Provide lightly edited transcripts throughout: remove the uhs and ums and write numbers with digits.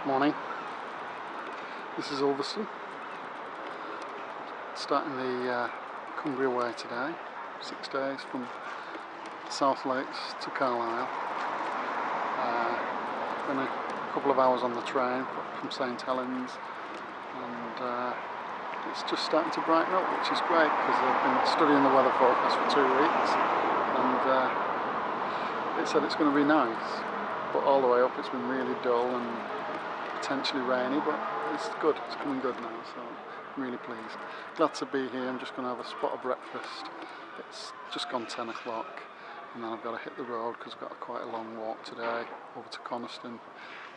Morning. This is Ulverston. Starting the Cumbria Way today. 6 days from South Lakes to Carlisle. Been a couple of hours on the train from St Helens, and it's just starting to brighten up, which is great because I've been studying the weather forecast for 2 weeks, and it said it's going to be nice, but all the way up it's been really dull and potentially rainy, but it's good, it's coming good now, so I'm really pleased. Glad to be here. I'm just going to have a spot of breakfast. It's just gone 10 o'clock, and then I've got to hit the road because I've got quite a long walk today over to Coniston,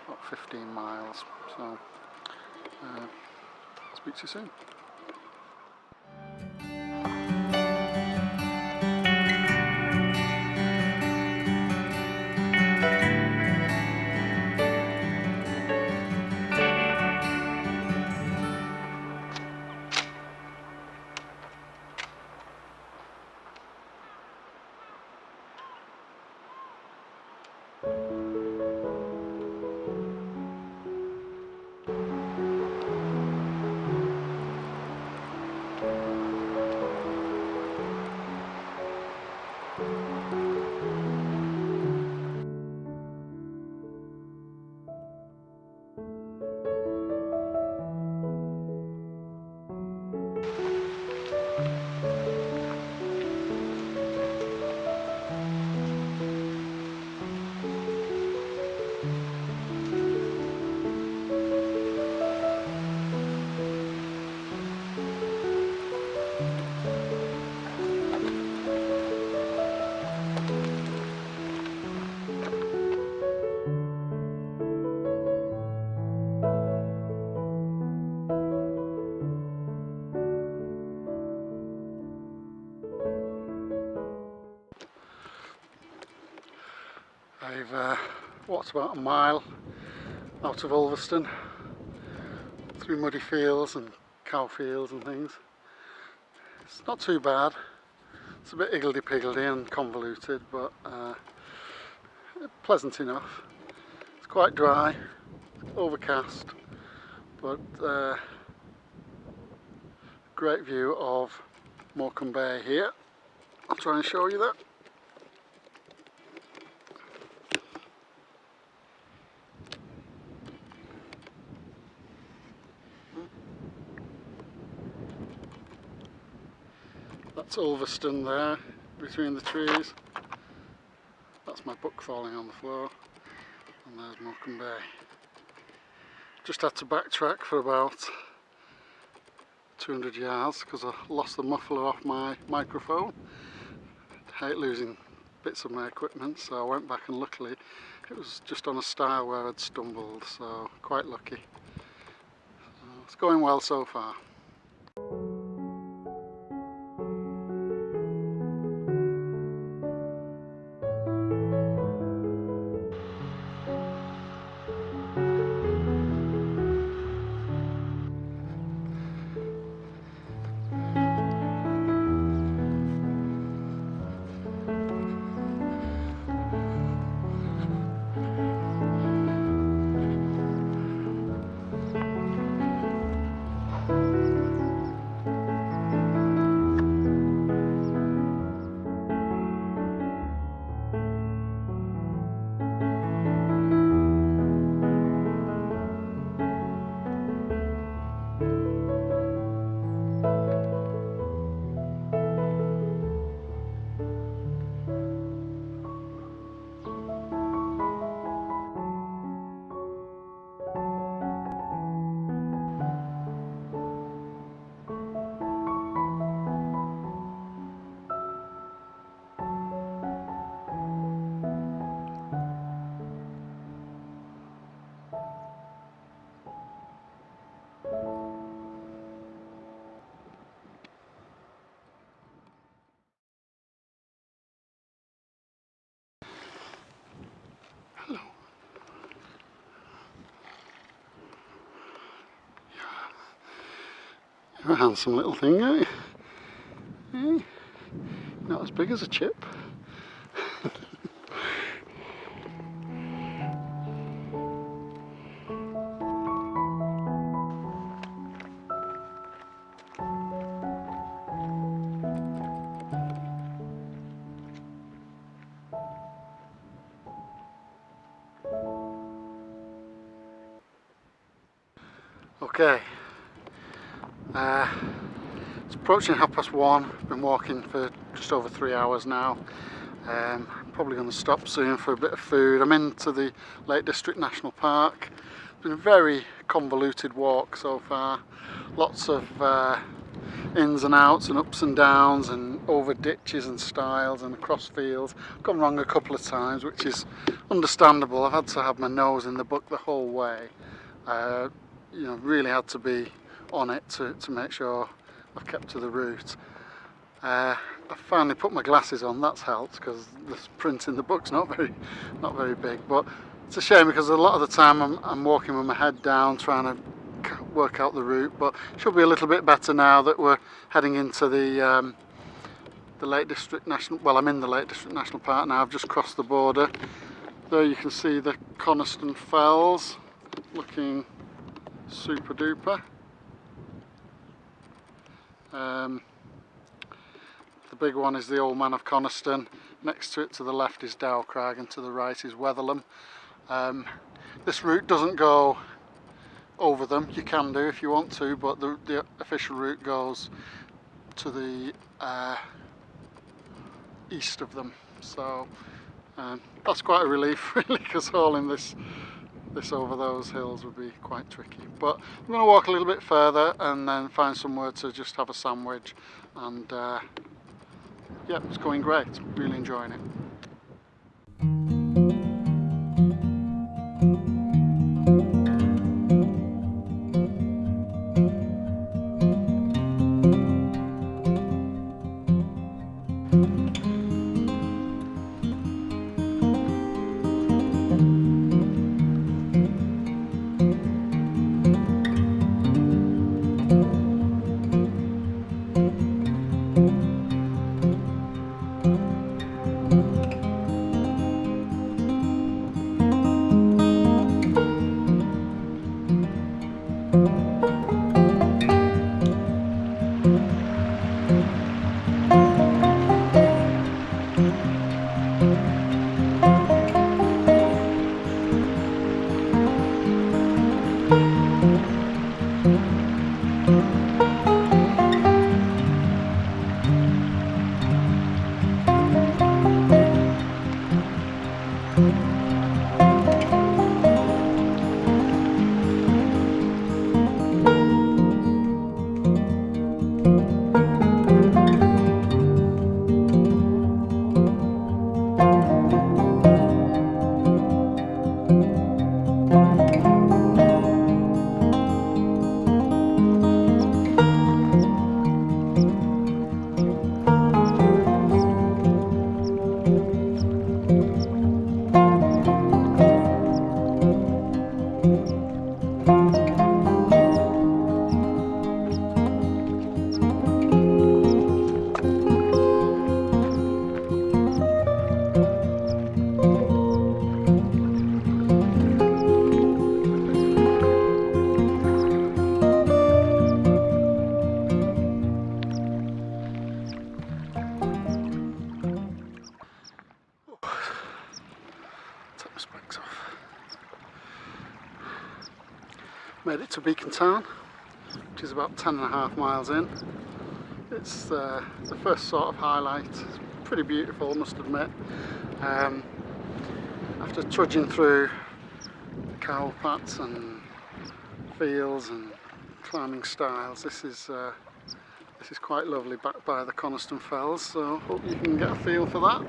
about 15 miles, so I'll speak to you soon. I've walked about a mile out of Ulverston through muddy fields and cow fields and things. It's not too bad. It's a bit higgledy-piggledy and convoluted, but pleasant enough. It's quite dry, overcast, but great view of Morecambe Bay here. I'll try and show you that. That's Ulverston there, between the trees. That's my book falling on the floor. And there's Morecambe Bay. Just had to backtrack for about 200 yards because I lost the muffler off my microphone. I hate losing bits of my equipment, so I went back and luckily it was just on a stile where I'd stumbled, so quite lucky. So it's going well so far. Hello. You're a handsome little thing, aren't you? Hey? Not as big as a chip. Okay, it's approaching 1:30. I've been walking for just over 3 hours now. Probably going to stop soon for a bit of food. I'm into the Lake District National Park. It's been a very convoluted walk so far. Lots of ins and outs and ups and downs and over ditches and stiles and across fields. I've gone wrong a couple of times, which is understandable. I've had to have my nose in the book the whole way. You know, really had to be on it to make sure I've kept to the route. I finally put my glasses on. That's helped because the print in the book's not very big. But it's a shame because a lot of the time I'm walking with my head down trying to work out the route. But it should be a little bit better now that we're heading into the Lake District National. Well, I'm in the Lake District National Park now. I've just crossed the border. There you can see the Coniston Fells, looking super duper. The big one is the Old Man of Coniston. Next to it to the left is Dow Crag and to the right is Weatherlam. This route doesn't go over them. You can do if you want to, but the official route goes to the east of them. So that's quite a relief really, because hauling this over those hills would be quite tricky. But I'm going to walk a little bit further and then find somewhere to just have a sandwich, and yeah, it's going great, really enjoying it. Made it to Beacon Town, which is about 10.5 miles in. It's the first sort of highlight. It's pretty beautiful, I must admit. After trudging through cow pats and fields and climbing stiles, this is quite lovely, back by the Coniston Fells, so hope you can get a feel for that.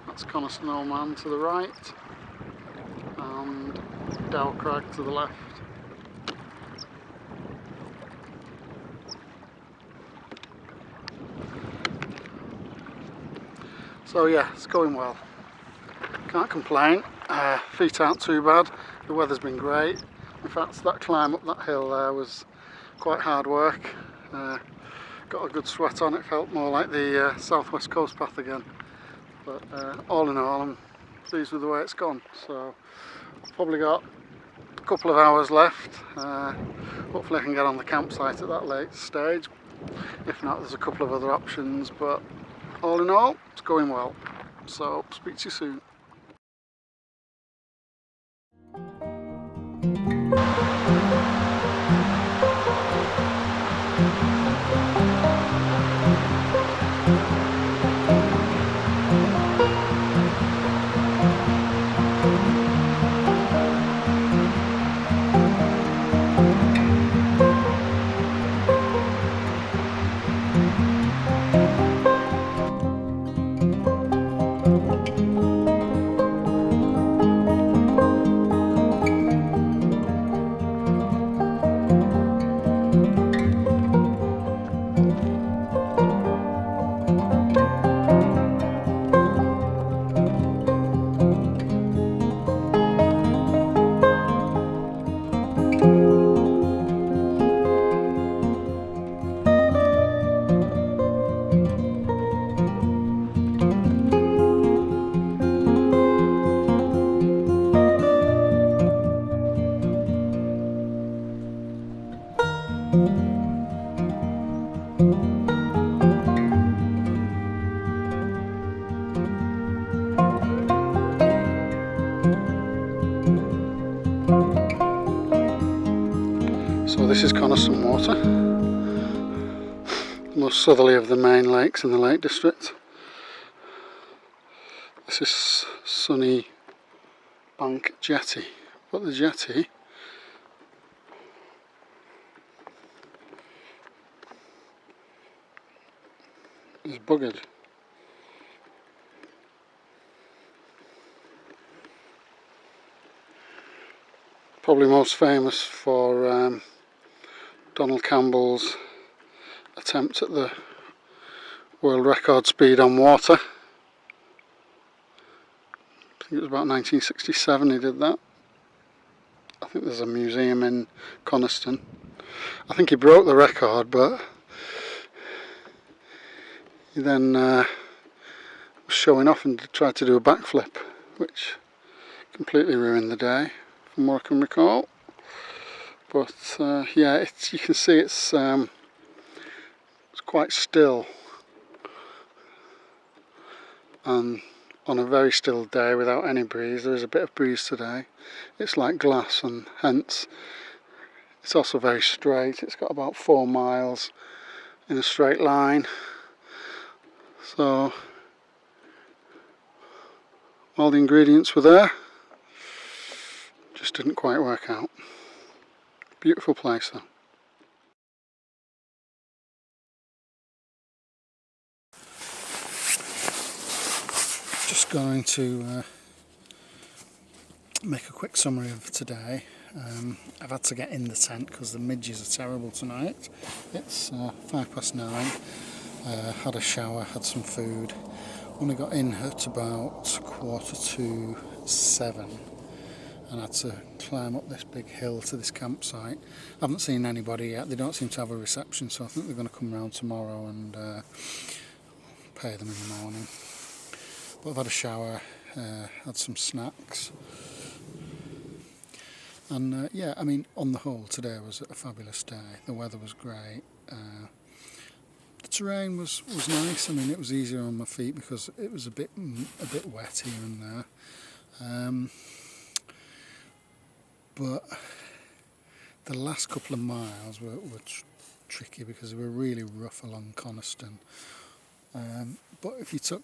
That's Coniston Old Man to the right and Dow Crag to the left. So yeah, it's going well. Can't complain. Feet aren't too bad. The weather's been great. In fact, that climb up that hill there was quite hard work. Got a good sweat on. It felt more like the Southwest Coast Path again. But all in all, I'm pleased with the way it's gone. So I've probably got a couple of hours left. Hopefully I can get on the campsite at that late stage. If not, there's a couple of other options, but all in all, it's going well. So, speak to you soon. So this is Coniston water, the most southerly of the main lakes in the Lake District. This is Sunny Bank Jetty, but the jetty is buggered. Probably most famous for Donald Campbell's attempt at the world record speed on water. I think it was about 1967 he did that. I think there's a museum in Coniston. I think he broke the record, but he then was showing off and tried to do a backflip, which completely ruined the day, from what I can recall. But yeah, you can see it's quite still, and on a very still day without any breeze. There is a bit of breeze today. It's like glass, and hence it's also very straight. It's got about 4 miles in a straight line. So all the ingredients were there, just didn't quite work out. Beautiful place though. Just going to make a quick summary of today. I've had to get in the tent because the midges are terrible tonight. It's 9:05. Had a shower, had some food. Only got in at about 7:15, and had to climb up this big hill to this campsite. I haven't seen anybody yet. They don't seem to have a reception, so I think they're going to come round tomorrow and pay them in the morning. But I've had a shower, had some snacks, and yeah, I mean, on the whole, today was a fabulous day. The weather was great. The terrain was nice. I mean, it was easier on my feet because it was a bit wet here and there. But the last couple of miles were tricky because they were really rough along Coniston. But if you took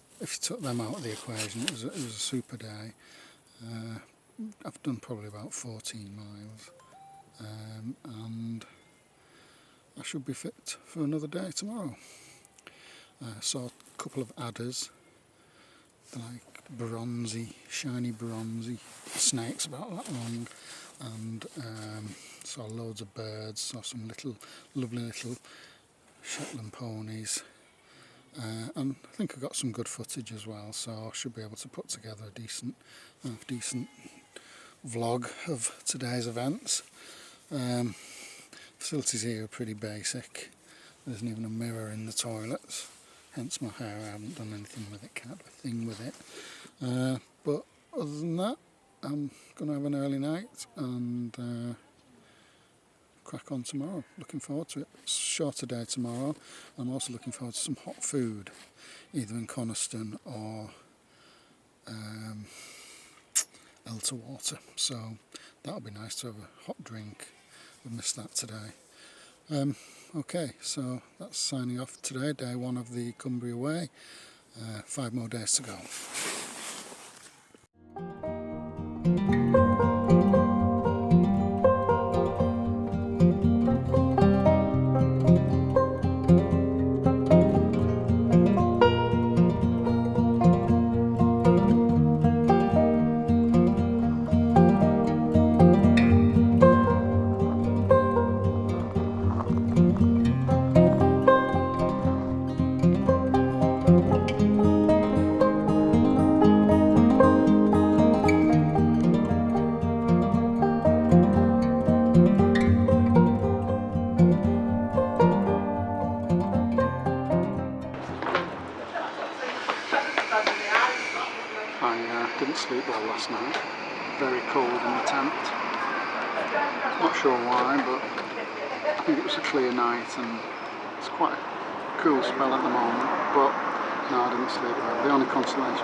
them out of the equation, it was a super day. I've done probably about 14 miles, and I should be fit for another day tomorrow. Saw a couple of adders, like bronzy, shiny bronzy snakes about that long, and saw loads of birds. Saw some lovely little Shetland ponies. And I think I got some good footage as well, so I should be able to put together a decent vlog of today's events. Facilities here are pretty basic. There isn't even a mirror in the toilets, hence my hair. I haven't done anything with it, can't do a thing with it. But other than that, I'm going to have an early night and crack on tomorrow. Looking forward to it. It's a shorter day tomorrow. I'm also looking forward to some hot food, either in Coniston or Water. So that'll be nice to have a hot drink. We missed that today. Okay, so that's signing off today, day one of the Cumbria Way. 5 more days to go. I didn't sleep well last night. Very cold in the tent. Not sure why, but I think it was a clear night and it's quite a cool spell at the moment. But no, I didn't sleep well. The only consolation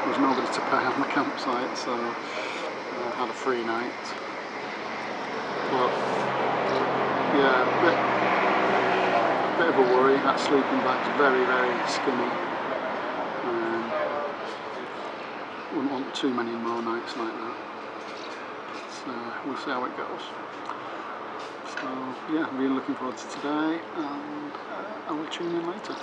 was nobody to pay on the campsite, so I had a free night. But yeah, a bit of a worry. That sleeping bag's very, very skinny. Wouldn't want too many more nights like that. So we'll see how it goes. So yeah, really looking forward to today, and I will tune in later.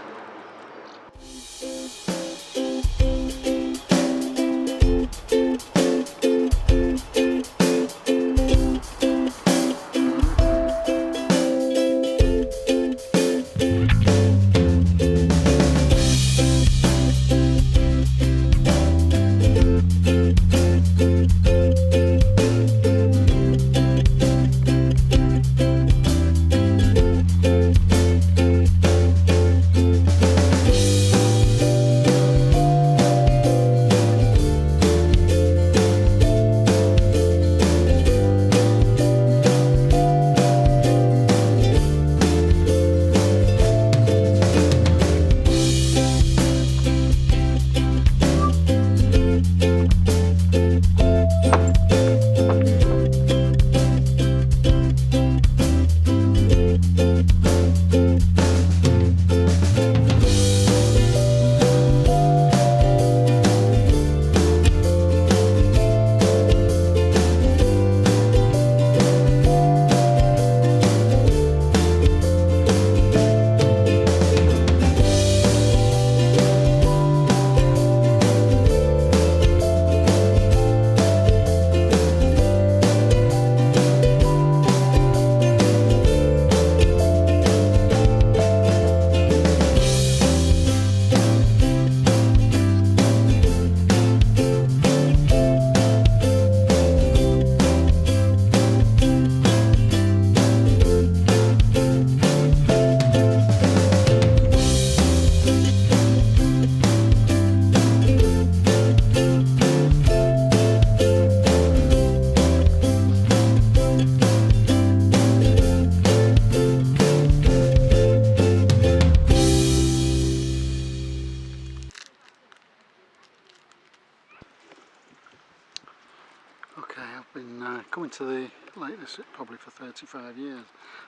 Okay, I've been coming to the Lake District probably for 35 years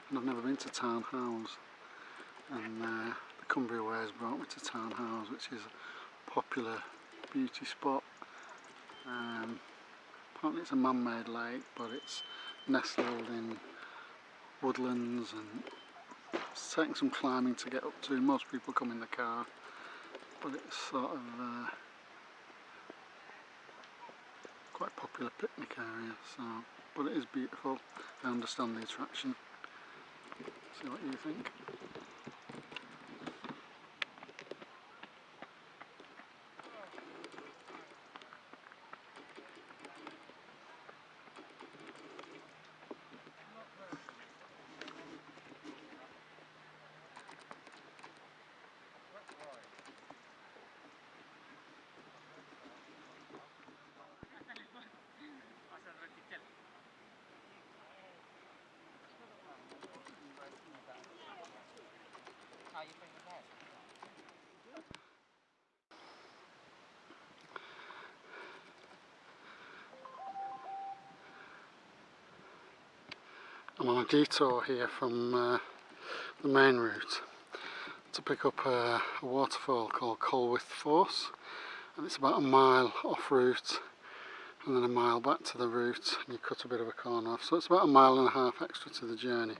and I've never been to Town House, and the Cumbria Way has brought me to Town House, which is a popular beauty spot. Apparently it's a man-made lake, but it's nestled in woodlands and it's taking some climbing to get up to. Most people come in the car, but it's sort of quite a popular picnic area, so, but it is beautiful. I understand the attraction. See what you think. I'm on a detour here from the main route to pick up a waterfall called Colwith Force, and it's about a mile off route and then a mile back to the route, and you cut a bit of a corner off, so it's about a mile and a half extra to the journey.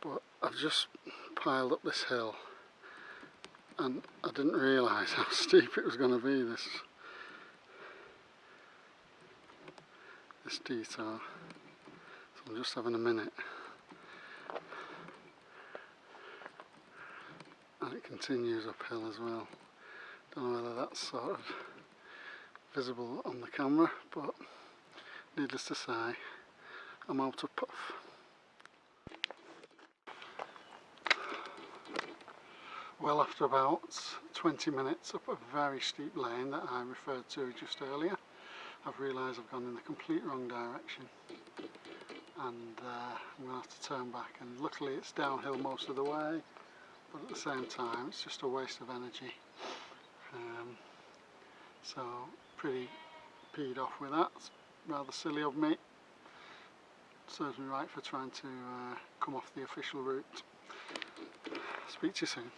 But I've just piled up this hill and I didn't realise how steep it was going to be, this detour. So I'm just having a minute, and it continues uphill as well. Don't know whether that's sort of visible on the camera, but needless to say, I'm out of puff. Well, after about 20 minutes up a very steep lane that I referred to just earlier, I've realised I've gone in the complete wrong direction, and I'm going to have to turn back, and luckily it's downhill most of the way, but at the same time it's just a waste of energy. So pretty peed off with that. It's rather silly of me. Serves me right for trying to come off the official route. Speak to you soon.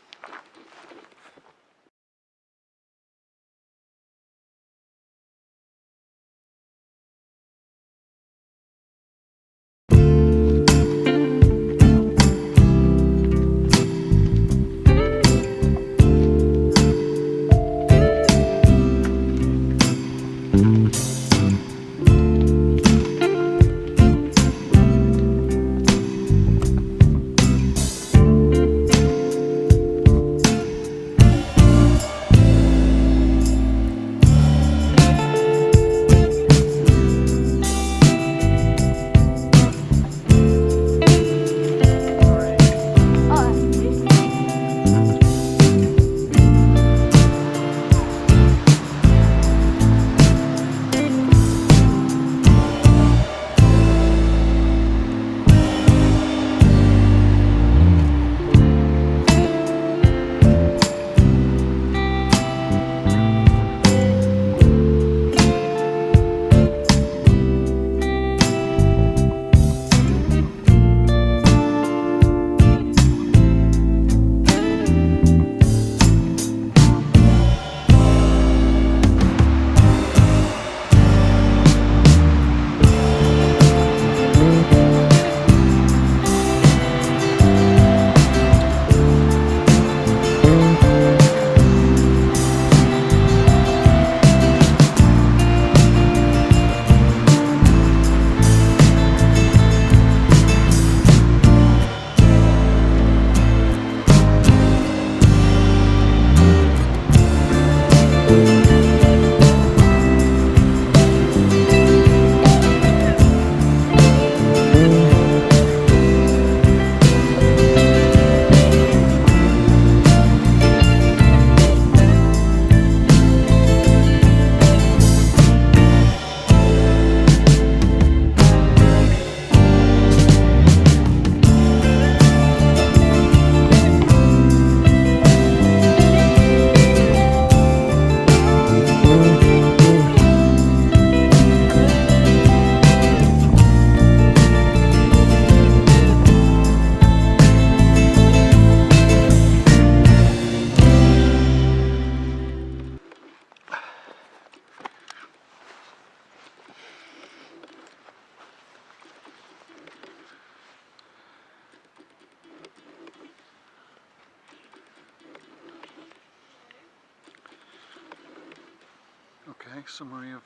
Okay, summary of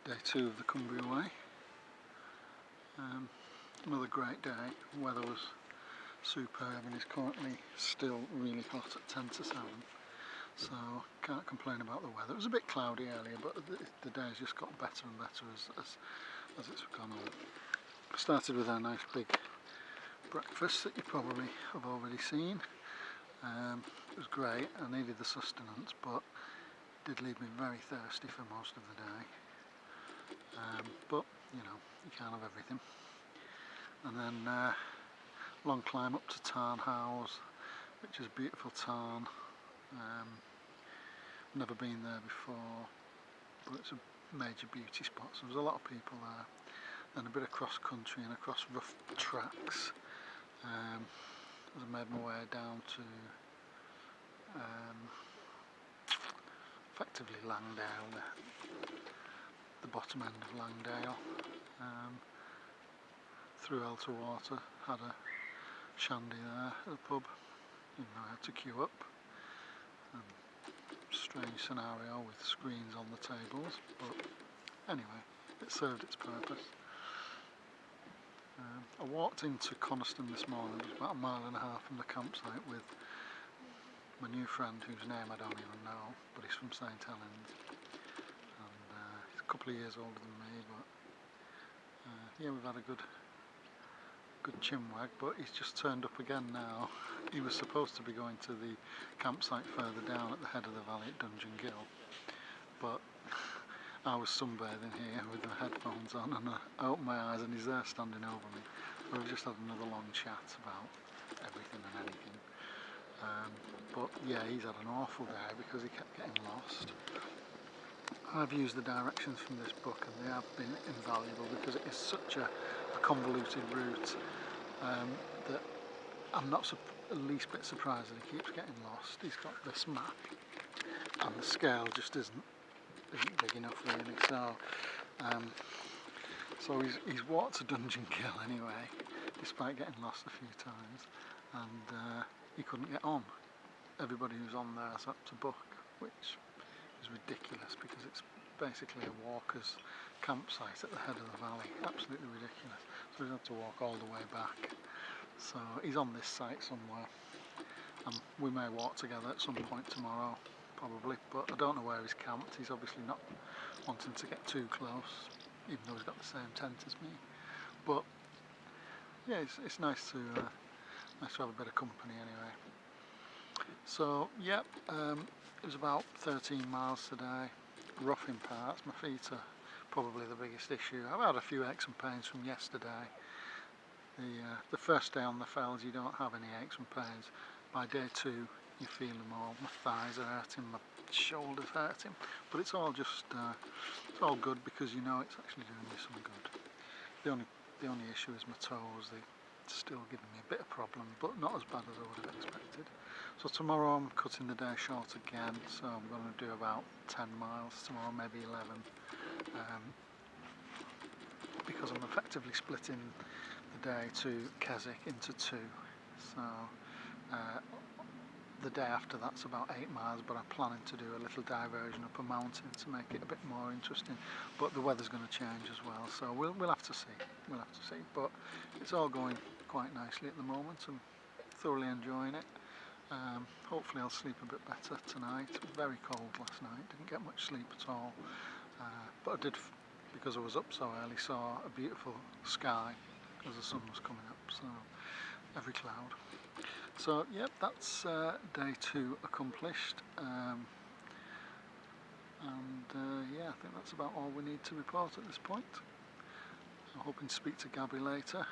day 2 of the Cumbria Way. Another great day. The weather was superb and is currently still really hot at 10 to 7, so can't complain about the weather. It was a bit cloudy earlier, but the day's just got better and better as it's gone on. Started with our nice big breakfast that you probably have already seen. It was great. I needed the sustenance, but it did leave me very thirsty for most of the day. But you know, you can't have everything. And then long climb up to Tarn House, which is a beautiful tarn. Never been there before, but it's a major beauty spot, so there's a lot of people there. and a bit of cross country and across rough tracks as I made my way down to effectively Langdale, the bottom end of Langdale, through Elterwater, had a shandy there at the pub, even though I had to queue up. Strange scenario with screens on the tables, but anyway, it served its purpose. I walked into Coniston this morning, it was about 1.5 miles from the campsite, with my new friend whose name I don't even know, but he's from St Helens, and he's a couple of years older than me, but yeah, we've had a good chinwag, but he's just turned up again now. He was supposed to be going to the campsite further down at the head of the valley at Dungeon Gill, but I was sunbathing here with the headphones on, and I opened my eyes and he's there standing over me. We've just had another long chat about everything and anything. But yeah, he's had an awful day because he kept getting lost. I've used the directions from this book and they have been invaluable because it is such a convoluted route that I'm not the least bit surprised that he keeps getting lost. He's got this map and the scale just isn't big enough really, so he's walked to Dungeon Gill anyway, despite getting lost a few times, and he couldn't get on. Everybody who's on there is up to book, which is ridiculous because it's basically a walker's campsite at the head of the valley. Absolutely ridiculous. So he's had to walk all the way back. So he's on this site somewhere, and we may walk together at some point tomorrow, probably, but I don't know where he's camped. He's obviously not wanting to get too close, even though he's got the same tent as me. But yeah, it's nice to have a bit of company anyway. So yeah, it was about 13 miles today, rough in parts. My feet are probably the biggest issue. I've had a few aches and pains from yesterday. The first day on the fells you don't have any aches and pains. By day 2 you feel them all. My thighs are hurting, my shoulders hurting, but it's all just it's all good because you know it's actually doing you some good. The only issue is my toes. They're still giving me a bit of problem, but not as bad as I would have expected. So tomorrow I'm cutting the day short again, so I'm going to do about 10 miles tomorrow, maybe 11, because I'm effectively splitting the day to Keswick into 2. So the day after that's about 8 miles, but I'm planning to do a little diversion up a mountain to make it a bit more interesting. But the weather's going to change as well, so we'll have to see. We'll have to see. But it's all going quite nicely at the moment. I'm thoroughly enjoying it. Hopefully I'll sleep a bit better tonight. It was very cold last night. Didn't get much sleep at all. But I did, because I was up so early, saw a beautiful sky as the sun was coming up. So every cloud. So yep, that's day 2 accomplished, and yeah, I think that's about all we need to report at this point. I'm hoping to speak to Gabby later,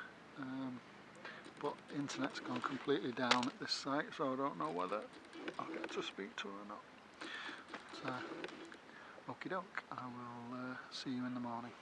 but internet's gone completely down at this site, so I don't know whether I'll get to speak to her or not. But okie doke, I will see you in the morning.